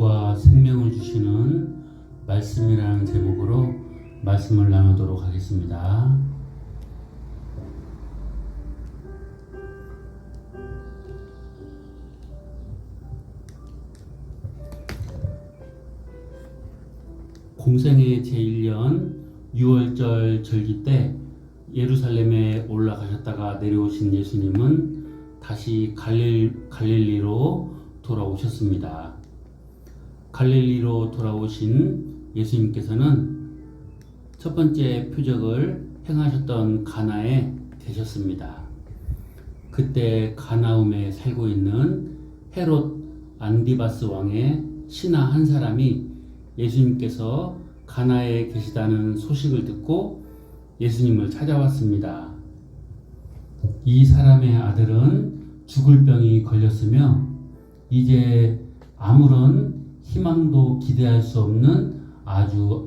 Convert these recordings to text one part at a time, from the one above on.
생명과 생명을 주시는 말씀이라는 제목으로 말씀을 나누도록 하겠습니다. 공생의 제1년 6월절 절기 때 예루살렘에 올라가셨다가 내려오신 예수님은 다시 갈릴리로 돌아오셨습니다. 갈릴리로 돌아오신 예수님께서는 첫 번째 표적을 행하셨던 가나에 계셨습니다. 그때 가나움에 살고 있는 헤롯 안디바스 왕의 신하 한 사람이 예수님께서 가나에 계시다는 소식을 듣고 예수님을 찾아왔습니다. 이 사람의 아들은 죽을 병이 걸렸으며 이제 아무런 희망도 기대할 수 없는 아주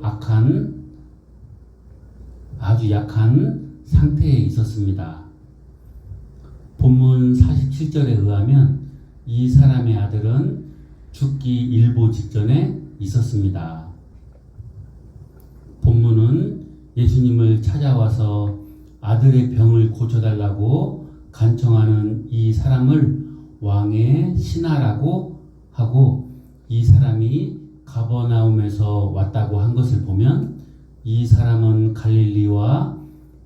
약한 상태에 있었습니다. 본문 47절에 의하면 이 사람의 아들은 죽기 일보 직전에 있었습니다. 본문은 예수님을 찾아와서 아들의 병을 고쳐달라고 간청하는 이 사람을 왕의 신하라고 하고, 이 사람이 가버나움에서 왔다고 한 것을 보면 이 사람은 갈릴리와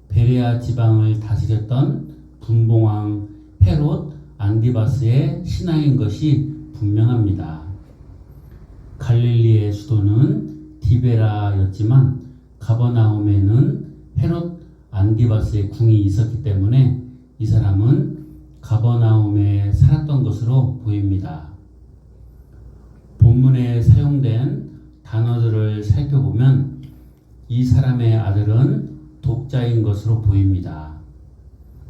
베레아 지방을 다스렸던 분봉왕 헤롯 안디바스의 신하인 것이 분명합니다. 갈릴리의 수도는 디베라였지만 가버나움에는 헤롯 안디바스의 궁이 있었기 때문에 이 사람은 가버나움에 살았던 것으로 보입니다. 본문에 사용된 단어들을 살펴보면 이 사람의 아들은 독자인 것으로 보입니다.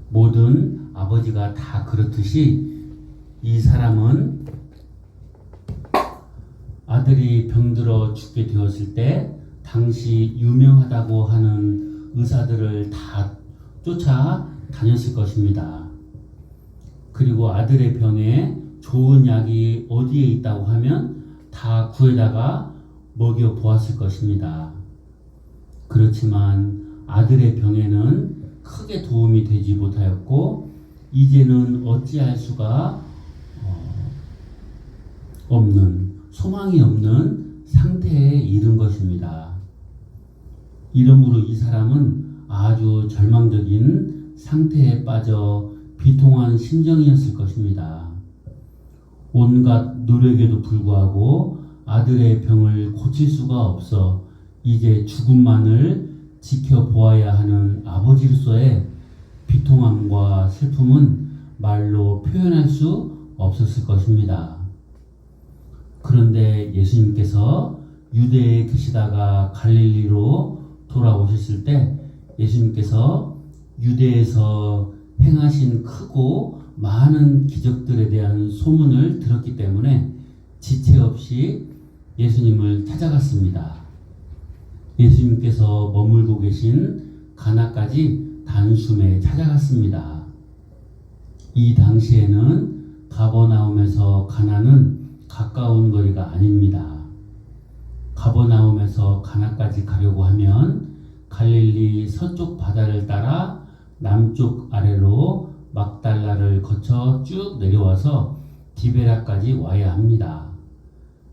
모든 아버지가 다 그렇듯이 이 사람은 아들이 병들어 죽게 되었을 때 당시 유명하다고 하는 의사들을 다 쫓아다녔을 것입니다. 그리고 아들의 병에 좋은 약이 어디에 있다고 하면 다 구해다가 먹여 보았을 것입니다. 그렇지만 아들의 병에는 크게 도움이 되지 못하였고 이제는 어찌할 수가 없는, 소망이 없는 상태에 이른 것입니다. 이러므로 이 사람은 아주 절망적인 상태에 빠져 비통한 심정이었을 것입니다. 온갖 노력에도 불구하고 아들의 병을 고칠 수가 없어 이제 죽음만을 지켜보아야 하는 아버지로서의 비통함과 슬픔은 말로 표현할 수 없었을 것입니다. 그런데 예수님께서 유대에 계시다가 갈릴리로 돌아오셨을 때 예수님께서 유대에서 행하신 크고 많은 기적들에 대한 소문을 들었기 때문에 지체 없이 예수님을 찾아갔습니다. 예수님께서 머물고 계신 가나까지 단숨에 찾아갔습니다. 이 당시에는 가버나움에서 가나는 가까운 거리가 아닙니다. 가버나움에서 가나까지 가려고 하면 갈릴리 서쪽 바다를 따라 남쪽 아래로 막달라를 거쳐 쭉 내려와서 디베라까지 와야 합니다.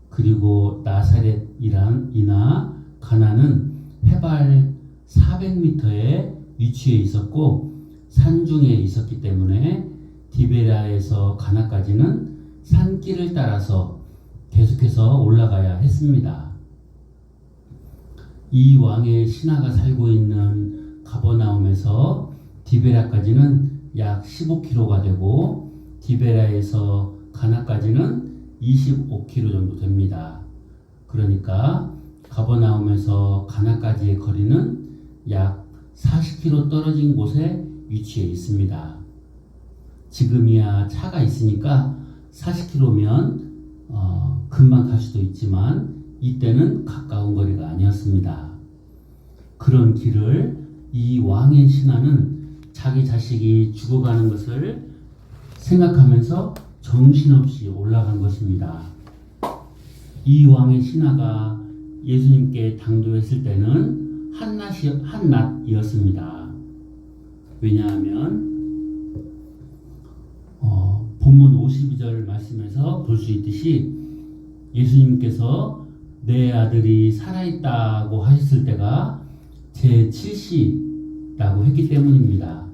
그리고 나사렛이나 가나는 해발 400m에 위치해 있었고 산중에 있었기 때문에 디베라에서 가나까지는 산길을 따라서 계속해서 올라가야 했습니다. 이 왕의 신하가 살고 있는 가버나움에서 디베라까지는 약 15km가 되고 디베라에서 가나까지는 25km 정도 됩니다. 그러니까 가버나움에서 가나까지의 거리는 약 40km 떨어진 곳에 위치해 있습니다. 지금이야 차가 있으니까 40km면 금방 갈 수도 있지만 이때는 가까운 거리가 아니었습니다. 그런 길을 이 왕의 신하는 자기 자식이 죽어가는 것을 생각하면서 정신없이 올라간 것입니다. 이 왕의 신하가 예수님께 당도했을 때는 한낮이었습니다. 왜냐하면 본문 52절 말씀에서 볼 수 있듯이 예수님께서 내 아들이 살아있다고 하셨을 때가 제7시라고 했기 때문입니다.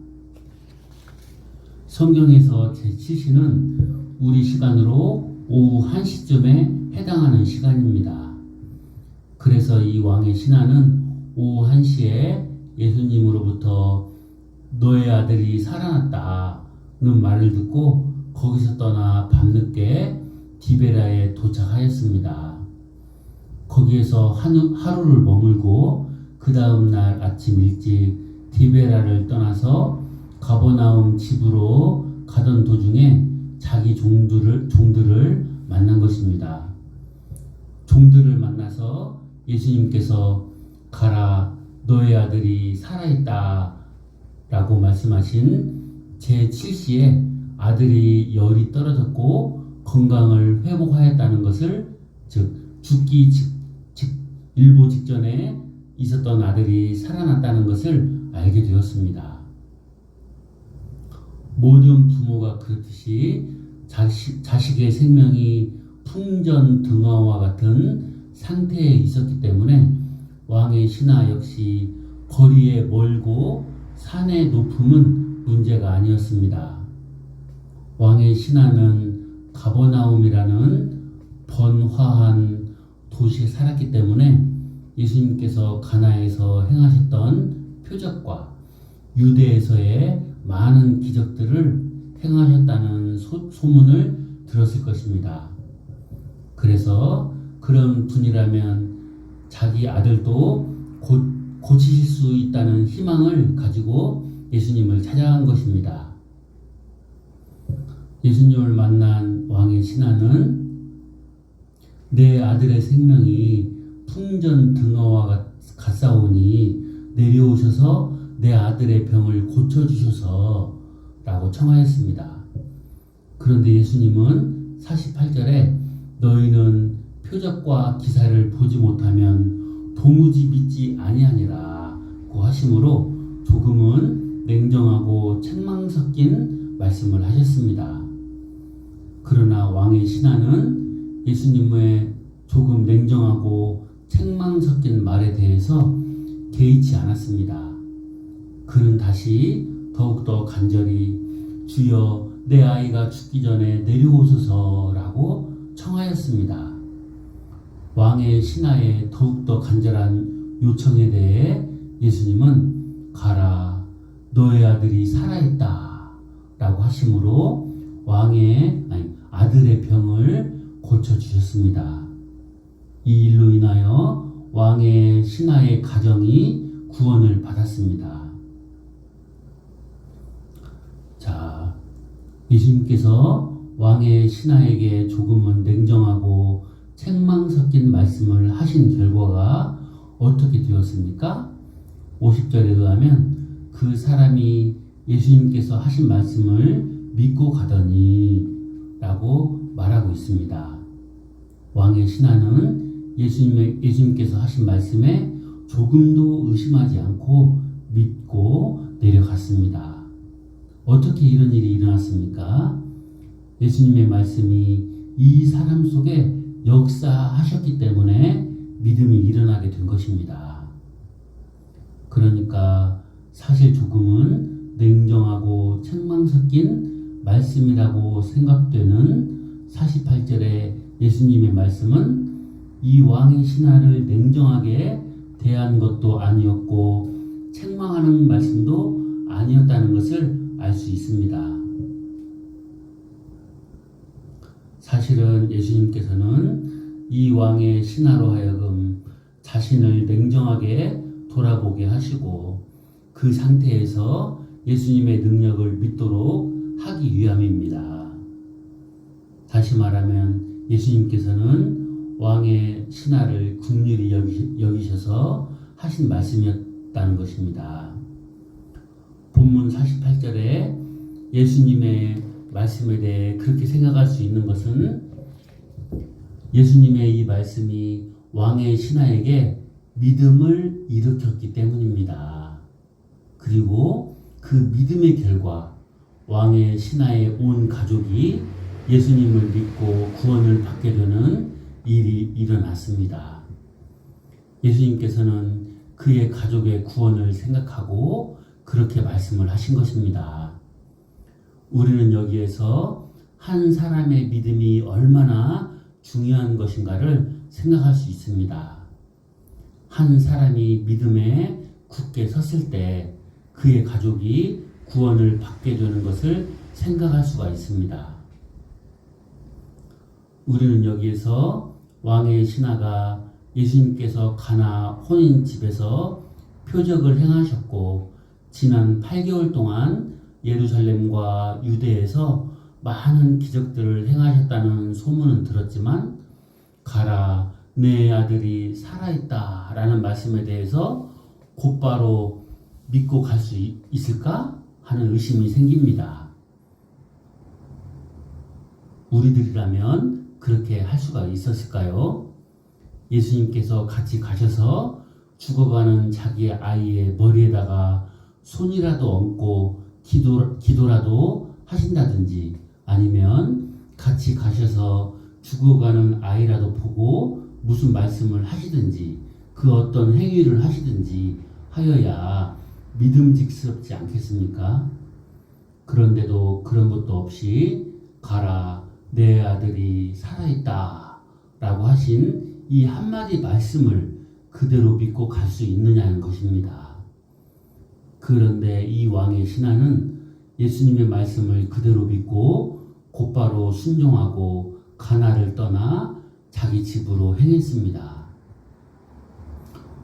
성경에서 제7시는 우리 시간으로 오후 1시쯤에 해당하는 시간입니다. 그래서 이 왕의 신하는 오후 1시에 예수님으로부터 너의 아들이 살아났다는 말을 듣고 거기서 떠나 밤늦게 디베라에 도착하였습니다. 거기에서 하루를 머물고 그 다음날 아침 일찍 디베라를 떠나서 가버나움 집으로 가던 도중에 자기 종들을 만난 것입니다. 종들을 만나서 예수님께서 가라 너의 아들이 살아있다 라고 말씀하신 제7시에 아들이 열이 떨어졌고 건강을 회복하였다는 것을, 즉 죽기 일보 직전에 있었던 아들이 살아났다는 것을 알게 되었습니다. 모든 부모가 그렇듯이 자식의 생명이 풍전등화와 같은 상태에 있었기 때문에 왕의 신하 역시 거리에 멀고 산의 높음은 문제가 아니었습니다. 왕의 신하는 가버나움이라는 번화한 도시에 살았기 때문에 예수님께서 가나에서 행하셨던 표적과 유대에서의 많은 기적들을 행하셨다는 소문을 들었을 것입니다. 그래서 그런 분이라면 자기 아들도 곧 고치실 수 있다는 희망을 가지고 예수님을 찾아간 것입니다. 예수님을 만난 왕의 신하는 내 아들의 생명이 풍전등화와 같사오니 내려오셔서 내 아들의 병을 고쳐주셔서 라고 청하였습니다. 그런데 예수님은 48절에 너희는 표적과 기사를 보지 못하면 도무지 믿지 아니하니라고 하심으로 조금은 냉정하고 책망 섞인 말씀을 하셨습니다. 그러나 왕의 신하는 예수님의 조금 냉정하고 책망 섞인 말에 대해서 개의치 않았습니다. 그는 다시 더욱더 간절히 주여 내 아이가 죽기 전에 내려오소서라고 청하였습니다. 왕의 신하의 더욱더 간절한 요청에 대해 예수님은 가라 너의 아들이 살아있다 라고 하심으로 아들의 병을 고쳐주셨습니다. 이 일로 인하여 왕의 신하의 가정이 구원을 받았습니다. 자, 예수님께서 왕의 신하에게 조금은 냉정하고 책망 섞인 말씀을 하신 결과가 어떻게 되었습니까? 50절에 의하면 그 사람이 예수님께서 하신 말씀을 믿고 가더니 라고 말하고 있습니다. 왕의 신하는 예수님께서 하신 말씀에 조금도 의심하지 않고 믿고 내려갔습니다. 어떻게 이런 일이 일어났습니까? 예수님의 말씀이 이 사람 속에 역사하셨기 때문에 믿음이 일어나게 된 것입니다. 그러니까 사실 조금은 냉정하고 책망 섞인 말씀이라고 생각되는 48절의 예수님의 말씀은 이 왕의 신하를 냉정하게 대한 것도 아니었고 책망하는 말씀도 아니었다는 것을 알 수 있습니다. 사실은 예수님께서는 이 왕의 신하로 하여금 자신을 냉정하게 돌아보게 하시고 그 상태에서 예수님의 능력을 믿도록 하기 위함입니다. 다시 말하면 예수님께서는 왕의 신하를 긍휼히 여기셔서 하신 말씀이었다는 것입니다. 본문 48절에 예수님의 말씀에 대해 그렇게 생각할 수 있는 것은 예수님의 이 말씀이 왕의 신하에게 믿음을 일으켰기 때문입니다. 그리고 그 믿음의 결과 왕의 신하의 온 가족이 예수님을 믿고 구원을 받게 되는 일이 일어났습니다. 예수님께서는 그의 가족의 구원을 생각하고 그렇게 말씀을 하신 것입니다. 우리는 여기에서 한 사람의 믿음이 얼마나 중요한 것인가를 생각할 수 있습니다. 한 사람이 믿음에 굳게 섰을 때 그의 가족이 구원을 받게 되는 것을 생각할 수가 있습니다. 우리는 여기에서 왕의 신하가 예수님께서 가나 혼인집에서 표적을 행하셨고 지난 8개월 동안 예루살렘과 유대에서 많은 기적들을 행하셨다는 소문은 들었지만 가라 내 아들이 살아있다 라는 말씀에 대해서 곧바로 믿고 갈 수 있을까 하는 의심이 생깁니다. 우리들이라면 그렇게 할 수가 있었을까요? 예수님께서 같이 가셔서 죽어가는 자기 아이의 머리에다가 손이라도 얹고 기도라도 하신다든지 아니면 같이 가셔서 죽어가는 아이라도 보고 무슨 말씀을 하시든지 그 어떤 행위를 하시든지 하여야 믿음직스럽지 않겠습니까? 그런데도 그런 것도 없이 가라 내 아들이 살아있다 라고 하신 이 한마디 말씀을 그대로 믿고 갈 수 있느냐는 것입니다. 그런데 이 왕의 신하는 예수님의 말씀을 그대로 믿고 곧바로 순종하고 가나를 떠나 자기 집으로 행했습니다.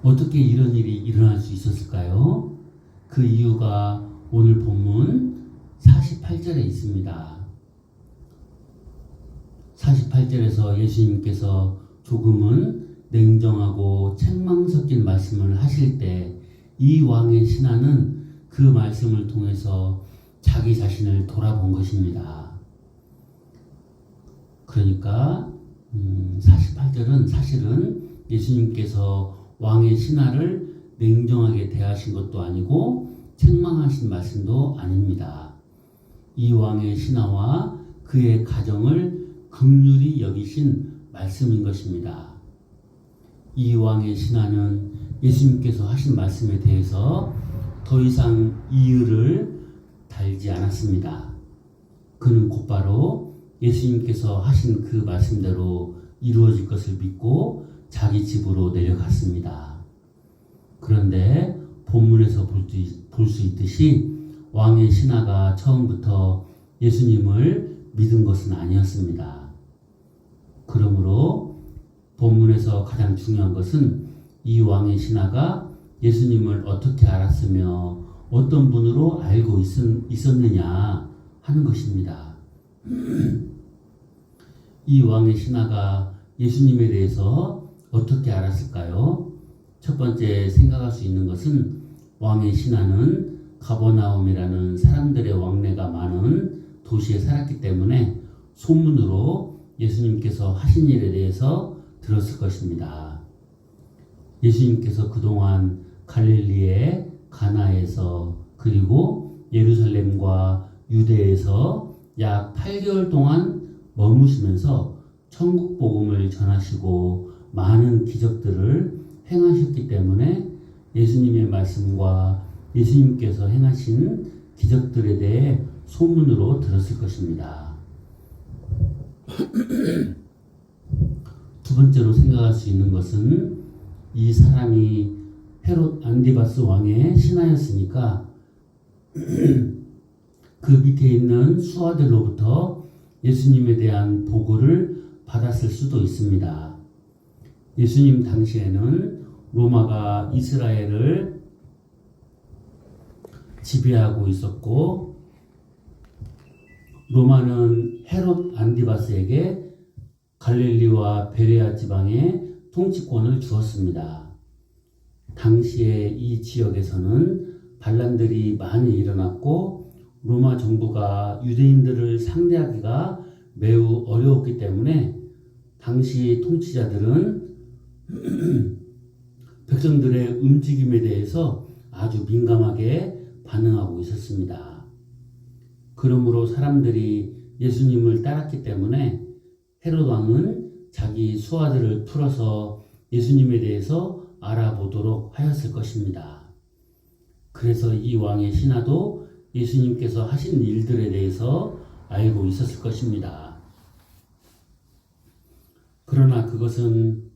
어떻게 이런 일이 일어날 수 있었을까요? 그 이유가 오늘 본문 48절에 있습니다. 48절에서 예수님께서 조금은 냉정하고 책망 섞인 말씀을 하실 때 이 왕의 신하는 그 말씀을 통해서 자기 자신을 돌아본 것입니다. 그러니까 48절은 사실은 예수님께서 왕의 신하를 냉정하게 대하신 것도 아니고 책망하신 말씀도 아닙니다. 이 왕의 신하와 그의 가정을 긍휼히 여기신 말씀인 것입니다. 이 왕의 신하는 예수님께서 하신 말씀에 대해서 더 이상 이유를 달지 않았습니다. 그는 곧바로 예수님께서 하신 그 말씀대로 이루어질 것을 믿고 자기 집으로 내려갔습니다. 그런데 본문에서 볼 수 있듯이 왕의 신하가 처음부터 예수님을 믿은 것은 아니었습니다. 그러므로 본문에서 가장 중요한 것은 이 왕의 신하가 예수님을 어떻게 알았으며 어떤 분으로 알고 있었느냐 하는 것입니다. 이 왕의 신하가 예수님에 대해서 어떻게 알았을까요? 첫 번째 생각할 수 있는 것은 왕의 신하는 가버나움이라는 사람들의 왕래가 많은 도시에 살았기 때문에 소문으로 예수님께서 하신 일에 대해서 들었을 것입니다. 예수님께서 그동안 갈릴리의 가나에서 그리고 예루살렘과 유대에서 약 8개월 동안 머무시면서 천국 복음을 전하시고 많은 기적들을 행하셨기 때문에 예수님의 말씀과 예수님께서 행하신 기적들에 대해 소문으로 들었을 것입니다. 두 번째로 생각할 수 있는 것은 이 사람이 헤롯 안디바스 왕의 신하였으니까 그 밑에 있는 수하들로부터 예수님에 대한 보고를 받았을 수도 있습니다. 예수님 당시에는 로마가 이스라엘을 지배하고 있었고 로마는 헤롯 안디바스에게 갈릴리와 베레아 지방의 통치권을 주었습니다. 당시에 이 지역에서는 반란들이 많이 일어났고 로마 정부가 유대인들을 상대하기가 매우 어려웠기 때문에 당시 통치자들은 백성들의 움직임에 대해서 아주 민감하게 반응하고 있었습니다. 그러므로 사람들이 예수님을 따랐기 때문에 헤롯 왕은 자기 수하들을 풀어서 예수님에 대해서 알아보도록 하였을 것입니다. 그래서 이 왕의 신하도 예수님께서 하신 일들에 대해서 알고 있었을 것입니다. 그러나 그것은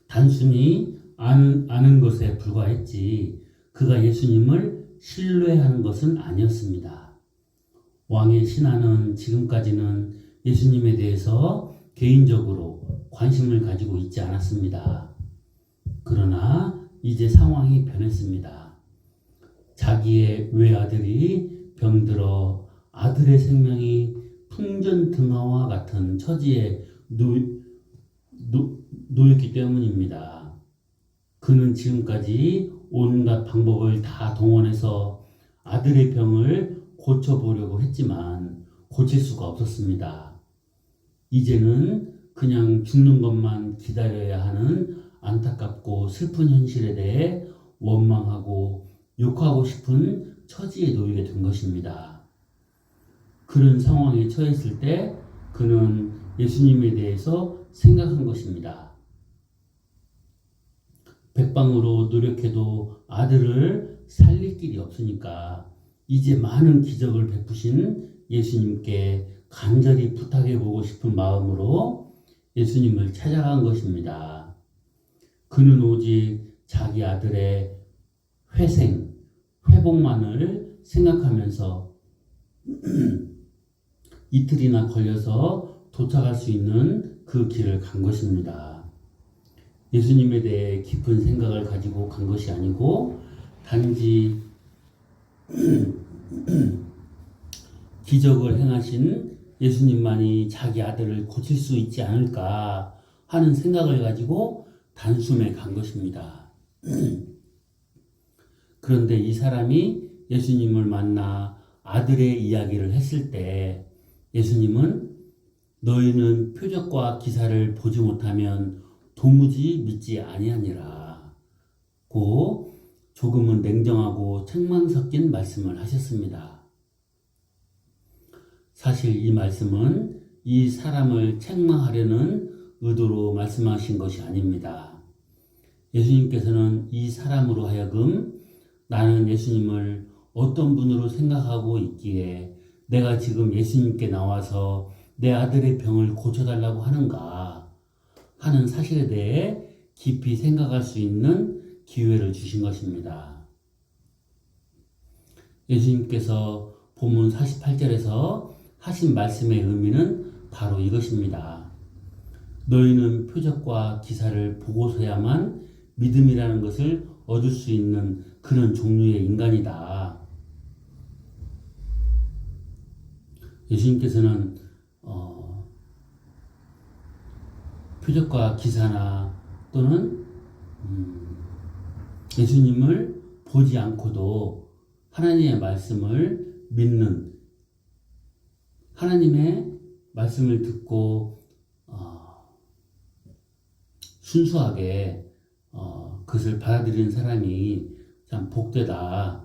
단순히 아는 것에 불과했지 그가 예수님을 신뢰하는 것은 아니었습니다. 왕의 신하는 지금까지는 예수님에 대해서 개인적으로 관심을 가지고 있지 않았습니다. 그러나 이제 상황이 변했습니다. 자기의 외아들이 병들어 아들의 생명이 풍전등화와 같은 처지에 놓였기 때문입니다. 그는 지금까지 온갖 방법을 다 동원해서 아들의 병을 고쳐보려고 했지만 고칠 수가 없었습니다. 이제는 그냥 죽는 것만 기다려야 하는 안타깝고 슬픈 현실에 대해 원망하고 욕하고 싶은 처지에 놓이게 된 것입니다. 그런 상황에 처했을 때 그는 예수님에 대해서 생각한 것입니다. 백방으로 노력해도 아들을 살릴 길이 없으니까 이제 많은 기적을 베푸신 예수님께 간절히 부탁해 보고 싶은 마음으로 예수님을 찾아간 것입니다. 그는 오직 자기 아들의 회복만을 생각하면서 이틀이나 걸려서 도착할 수 있는 그 길을 간 것입니다. 예수님에 대해 깊은 생각을 가지고 간 것이 아니고 단지 기적을 행하신 예수님만이 자기 아들을 고칠 수 있지 않을까 하는 생각을 가지고 단숨에 간 것입니다. 그런데 이 사람이 예수님을 만나 아들의 이야기를 했을 때 예수님은 너희는 표적과 기사를 보지 못하면 도무지 믿지 아니하니라 고 조금은 냉정하고 책망 섞인 말씀을 하셨습니다. 사실 이 말씀은 이 사람을 책망하려는 의도로 말씀하신 것이 아닙니다. 예수님께서는 이 사람으로 하여금 나는 예수님을 어떤 분으로 생각하고 있기에 내가 지금 예수님께 나와서 내 아들의 병을 고쳐달라고 하는가 하는 사실에 대해 깊이 생각할 수 있는 기회를 주신 것입니다. 예수님께서 본문 48절에서 하신 말씀의 의미는 바로 이것입니다. 너희는 표적과 기사를 보고서야만 믿음이라는 것을 얻을 수 있는 그런 종류의 인간이다. 예수님께서는 표적과 기사나 또는 예수님을 보지 않고도 하나님의 말씀을 믿는 하나님의 말씀을 듣고 순수하게 그것을 받아들이는 사람이 참 복되다.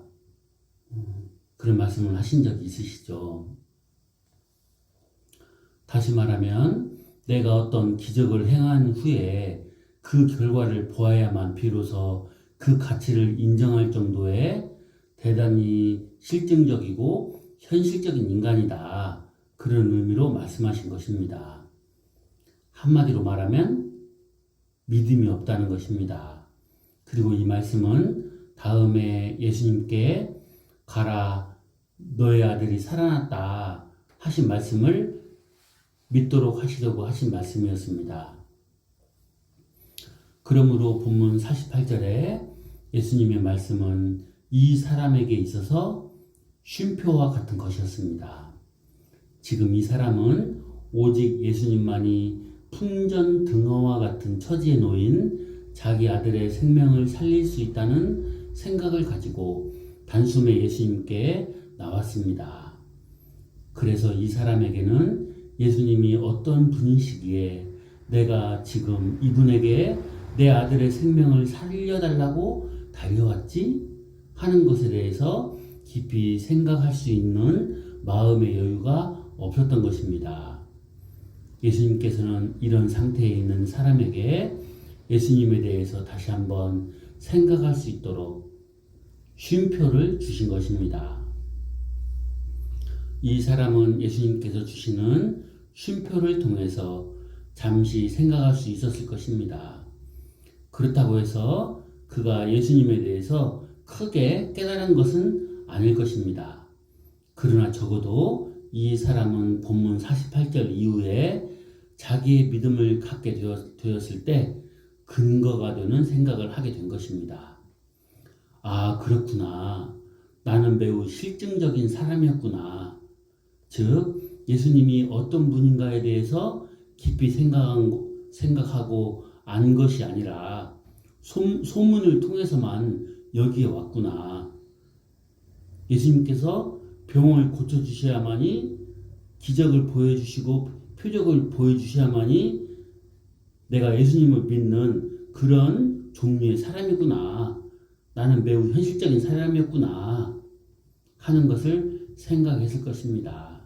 그런 말씀을 하신 적이 있으시죠. 다시 말하면 내가 어떤 기적을 행한 후에 그 결과를 보아야만 비로소 그 가치를 인정할 정도의 대단히 실증적이고 현실적인 인간이다. 그런 의미로 말씀하신 것입니다. 한마디로 말하면 믿음이 없다는 것입니다. 그리고 이 말씀은 다음에 예수님께 가라 너의 아들이 살아났다 하신 말씀을 믿도록 하시려고 하신 말씀이었습니다. 그러므로 본문 48절에 예수님의 말씀은 이 사람에게 있어서 쉼표와 같은 것이었습니다. 지금 이 사람은 오직 예수님만이 풍전등화와 같은 처지에 놓인 자기 아들의 생명을 살릴 수 있다는 생각을 가지고 단숨에 예수님께 나왔습니다. 그래서 이 사람에게는 예수님이 어떤 분이시기에 내가 지금 이분에게 내 아들의 생명을 살려달라고 달려왔지? 하는 것에 대해서 깊이 생각할 수 있는 마음의 여유가 없었던 것입니다. 예수님께서는 이런 상태에 있는 사람에게 예수님에 대해서 다시 한번 생각할 수 있도록 쉼표를 주신 것입니다. 이 사람은 예수님께서 주시는 쉼표를 통해서 잠시 생각할 수 있었을 것입니다. 그렇다고 해서 그가 예수님에 대해서 크게 깨달은 것은 아닐 것입니다. 그러나 적어도 이 사람은 본문 48절 이후에 자기의 믿음을 갖게 되었을 때 근거가 되는 생각을 하게 된 것입니다. 아, 그렇구나. 나는 매우 실증적인 사람이었구나. 즉, 예수님이 어떤 분인가에 대해서 깊이 생각하고 안 것이 아니라 소문을 통해서만 여기에 왔구나. 예수님께서 병을 고쳐주셔야만이 기적을 보여주시고 표적을 보여주셔야만이 내가 예수님을 믿는 그런 종류의 사람이구나. 나는 매우 현실적인 사람이었구나 하는 것을 생각했을 것입니다.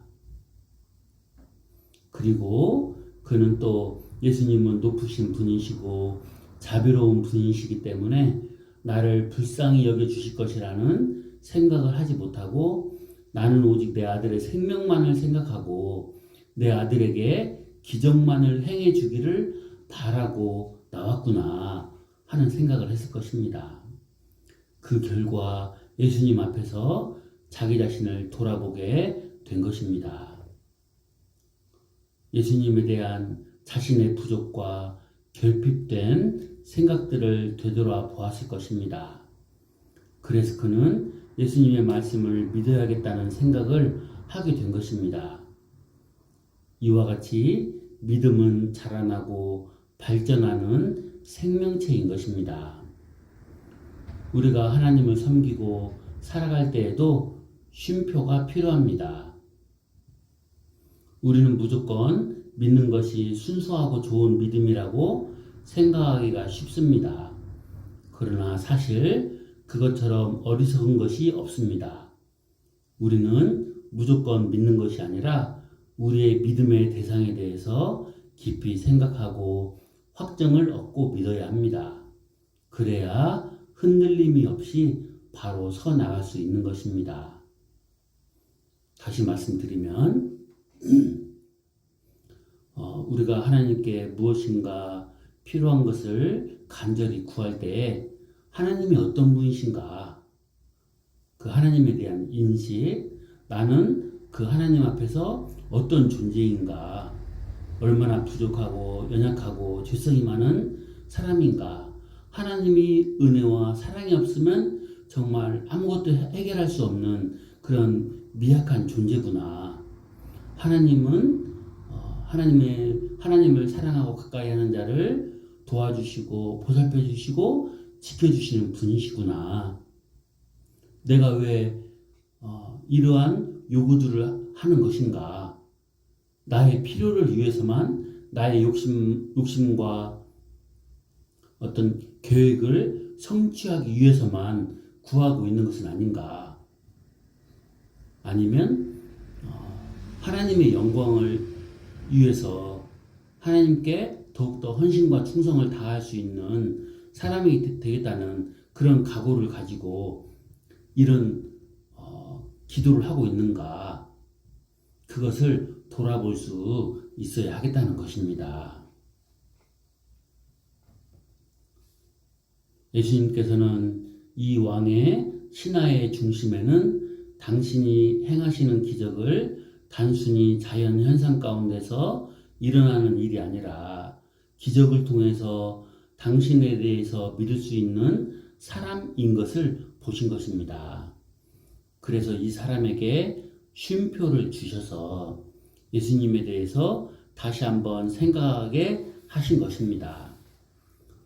그리고 그는 또 예수님은 높으신 분이시고 자비로운 분이시기 때문에 나를 불쌍히 여겨주실 것이라는 생각을 하지 못하고 나는 오직 내 아들의 생명만을 생각하고 내 아들에게 기적만을 행해 주기를 바라고 나왔구나 하는 생각을 했을 것입니다. 그 결과 예수님 앞에서 자기 자신을 돌아보게 된 것입니다. 예수님에 대한 자신의 부족과 결핍된 생각들을 되돌아 보았을 것입니다. 그래서 그는 예수님의 말씀을 믿어야겠다는 생각을 하게 된 것입니다. 이와 같이 믿음은 자라나고 발전하는 생명체인 것입니다. 우리가 하나님을 섬기고 살아갈 때에도 쉼표가 필요합니다. 우리는 무조건 믿는 것이 순수하고 좋은 믿음이라고 생각하기가 쉽습니다. 그러나 사실 그것처럼 어리석은 것이 없습니다. 우리는 무조건 믿는 것이 아니라 우리의 믿음의 대상에 대해서 깊이 생각하고 확정을 얻고 믿어야 합니다. 그래야 흔들림이 없이 바로 서 나갈 수 있는 것입니다. 다시 말씀드리면 우리가 하나님께 무엇인가 필요한 것을 간절히 구할 때 하나님이 어떤 분이신가, 그 하나님에 대한 인식, 나는 그 하나님 앞에서 어떤 존재인가, 얼마나 부족하고 연약하고 죄성이 많은 사람인가, 하나님이 은혜와 사랑이 없으면 정말 아무것도 해결할 수 없는 그런 미약한 존재구나. 하나님을 사랑하고 가까이 하는 자를 도와주시고 보살펴 주시고 지켜주시는 분이시구나. 내가 왜 이러한 요구들을 하는 것인가? 나의 필요를 위해서만 나의 욕심과 어떤 계획을 성취하기 위해서만 구하고 있는 것은 아닌가? 아니면 하나님의 영광을 위해서 하나님께 더욱더 헌신과 충성을 다할 수 있는 사람이 되겠다는 그런 각오를 가지고 이런 기도를 하고 있는가? 그것을 돌아볼 수 있어야 하겠다는 것입니다. 예수님께서는 이 왕의 신하의 중심에는 당신이 행하시는 기적을 단순히 자연 현상 가운데서 일어나는 일이 아니라 기적을 통해서 당신에 대해서 믿을 수 있는 사람인 것을 보신 것입니다. 그래서 이 사람에게 쉼표를 주셔서 예수님에 대해서 다시 한번 생각하게 하신 것입니다.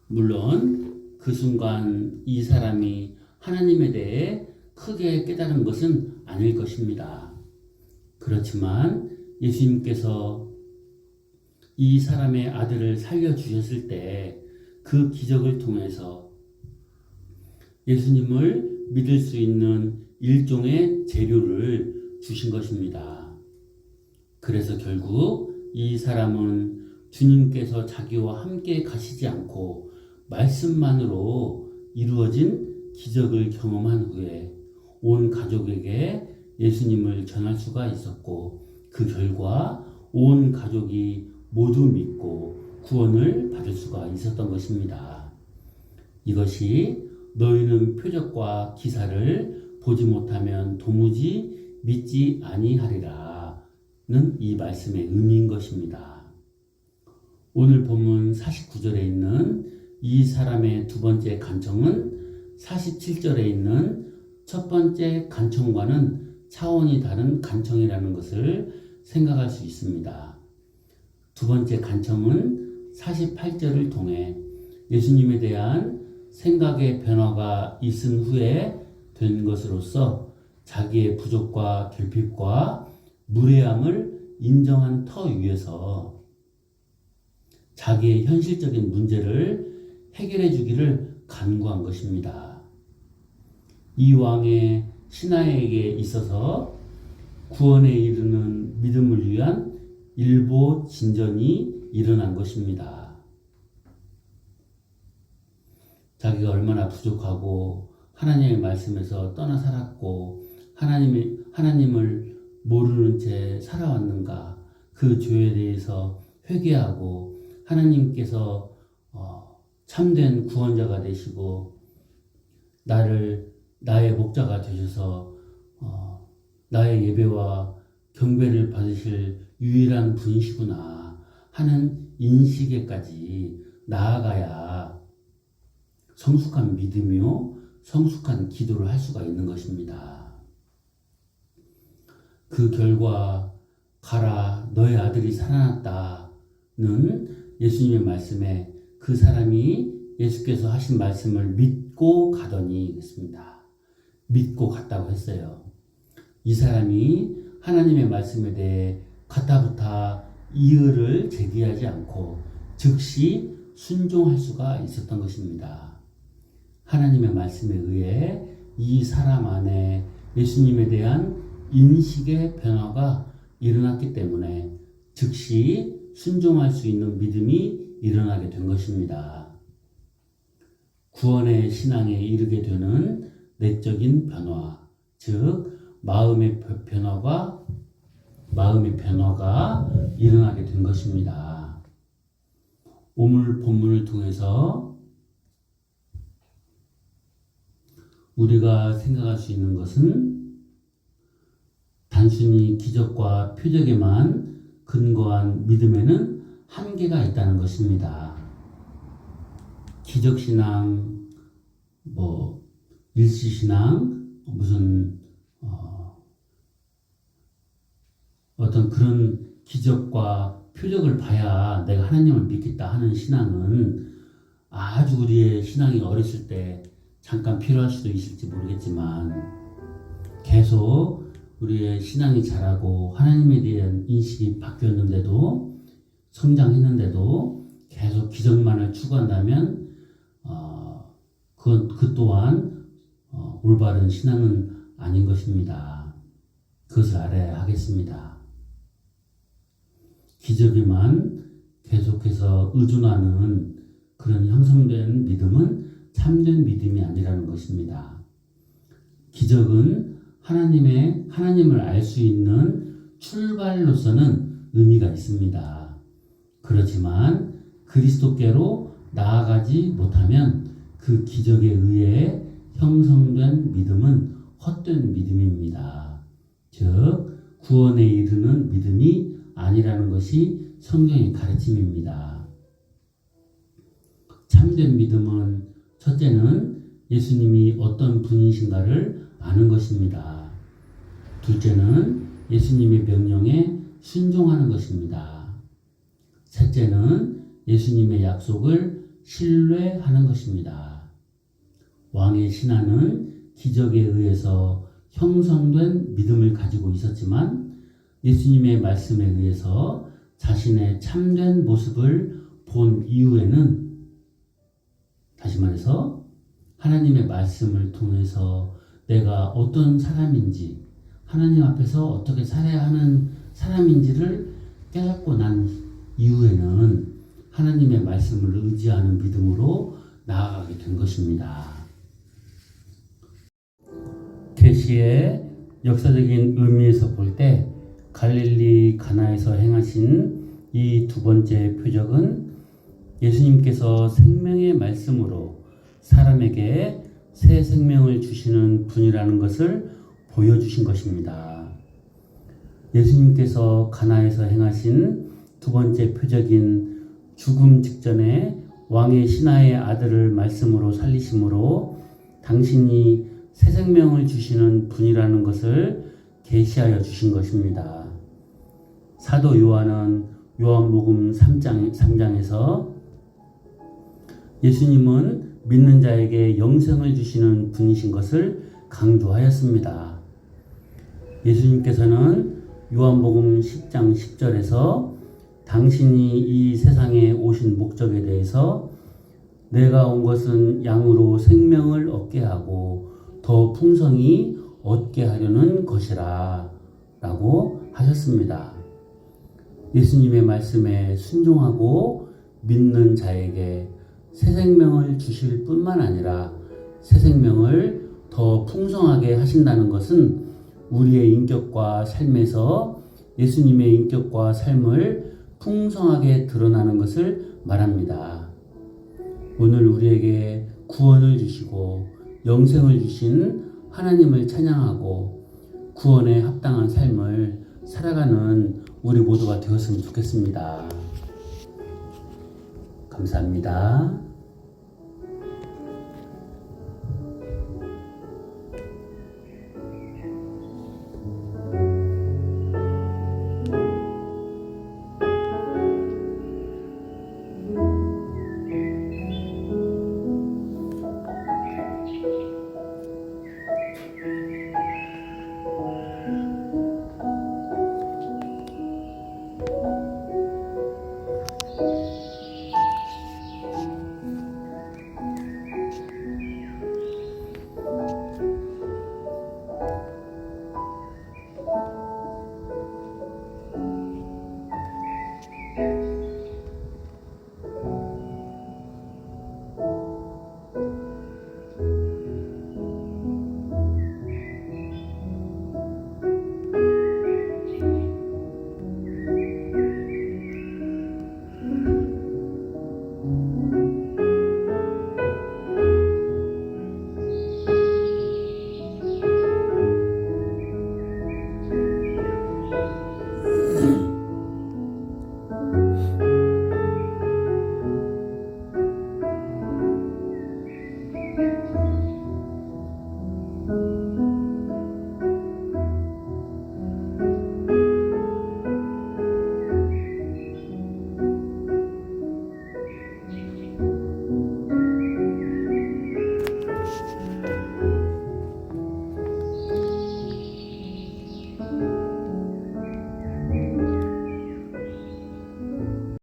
물론 그 순간 이 사람이 하나님에 대해 크게 깨달은 것은 아닐 것입니다. 그렇지만 예수님께서 이 사람의 아들을 살려주셨을 때 그 기적을 통해서 예수님을 믿을 수 있는 일종의 재료를 주신 것입니다. 그래서 결국 이 사람은 주님께서 자기와 함께 가시지 않고 말씀만으로 이루어진 기적을 경험한 후에 온 가족에게 예수님을 전할 수가 있었고, 그 결과 온 가족이 모두 믿고 구원을 받을 수가 있었던 것입니다. 이것이 너희는 표적과 기사를 보지 못하면 도무지 믿지 아니하리라 는 이 말씀의 의미인 것입니다. 오늘 본문 49절에 있는 이 사람의 두 번째 간청은 47절에 있는 첫 번째 간청과는 차원이 다른 간청이라는 것을 생각할 수 있습니다. 두 번째 간청은 48절을 통해 예수님에 대한 생각의 변화가 있은 후에 된 것으로서 자기의 부족과 결핍과 무례함을 인정한 터 위에서 자기의 현실적인 문제를 해결해 주기를 간구한 것입니다. 이 왕의 신하에게 있어서 구원에 이르는 믿음을 위한 일보 진전이 일어난 것입니다. 자기가 얼마나 부족하고 하나님의 말씀에서 떠나 살았고 하나님을 모르는 채 살아왔는가, 그 죄에 대해서 회개하고 하나님께서 참된 구원자가 되시고 나의 목자가 되셔서 나의 예배와 경배를 받으실 유일한 분이시구나 하는 인식에까지 나아가야 성숙한 믿음이요 성숙한 기도를 할 수가 있는 것입니다. 그 결과 가라 너의 아들이 살아났다는 예수님의 말씀에 그 사람이 예수께서 하신 말씀을 믿고 가더니 그랬습니다. 믿고 갔다고 했어요. 이 사람이 하나님의 말씀에 대해 가타부타 이의를 제기하지 않고 즉시 순종할 수가 있었던 것입니다. 하나님의 말씀에 의해 이 사람 안에 예수님에 대한 인식의 변화가 일어났기 때문에 즉시 순종할 수 있는 믿음이 일어나게 된 것입니다. 구원의 신앙에 이르게 되는 내적인 변화, 즉 마음의 변화가 일어나게 된 것입니다. 오늘 본문을 통해서 우리가 생각할 수 있는 것은 단순히 기적과 표적에만 근거한 믿음에는 한계가 있다는 것입니다. 기적신앙, 일시신앙, 어떤 그런 기적과 표적을 봐야 내가 하나님을 믿겠다 하는 신앙은 아주 우리의 신앙이 어렸을 때 잠깐 필요할 수도 있을지 모르겠지만 계속 우리의 신앙이 자라고 하나님에 대한 인식이 바뀌었는데도 성장했는데도 계속 기적만을 추구한다면 그 또한 올바른 신앙은 아닌 것입니다. 그것을 알아야 하겠습니다. 기적에만 계속해서 의존하는 그런 형성된 믿음은 참된 믿음이 아니라는 것입니다. 기적은 하나님을 알 수 있는 출발로서는 의미가 있습니다. 그렇지만 그리스도께로 나아가지 못하면 그 기적에 의해 형성된 믿음은 헛된 믿음입니다. 즉 구원에 이르는 믿음이 아니라는 것이 성경의 가르침입니다. 참된 믿음은 첫째는 예수님이 어떤 분이신가를 아는 것입니다. 둘째는 예수님의 명령에 순종하는 것입니다. 셋째는 예수님의 약속을 신뢰하는 것입니다. 왕의 신하는 기적에 의해서 형성된 믿음을 가지고 있었지만 예수님의 말씀에 의해서 자신의 참된 모습을 본 이후에는, 다시 말해서 하나님의 말씀을 통해서 내가 어떤 사람인지, 하나님 앞에서 어떻게 살아야 하는 사람인지를 깨닫고 난 이후에는 하나님의 말씀을 의지하는 믿음으로 나아가게 된 것입니다. 계시의 역사적인 의미에서 볼 때 갈릴리 가나에서 행하신 이 두 번째 표적은 예수님께서 생명의 말씀으로 사람에게 새 생명을 주시는 분이라는 것을 보여주신 것입니다. 예수님께서 가나에서 행하신 두 번째 표적인 죽음 직전에 왕의 신하의 아들을 말씀으로 살리심으로 당신이 새 생명을 주시는 분이라는 것을 계시하여 주신 것입니다. 사도 요한은 요한복음 3장에서 예수님은 믿는 자에게 영생을 주시는 분이신 것을 강조하였습니다. 예수님께서는 요한복음 10장 10절에서 당신이 이 세상에 오신 목적에 대해서 내가 온 것은 양으로 생명을 얻게 하고 더 풍성히 얻게 하려는 것이라 라고 하셨습니다. 예수님의 말씀에 순종하고 믿는 자에게 새 생명을 주실 뿐만 아니라 새 생명을 더 풍성하게 하신다는 것은 우리의 인격과 삶에서 예수님의 인격과 삶을 풍성하게 드러나는 것을 말합니다. 오늘 우리에게 구원을 주시고 영생을 주신 하나님을 찬양하고 구원에 합당한 삶을 살아가는 우리 모두가 되었으면 좋겠습니다. 감사합니다.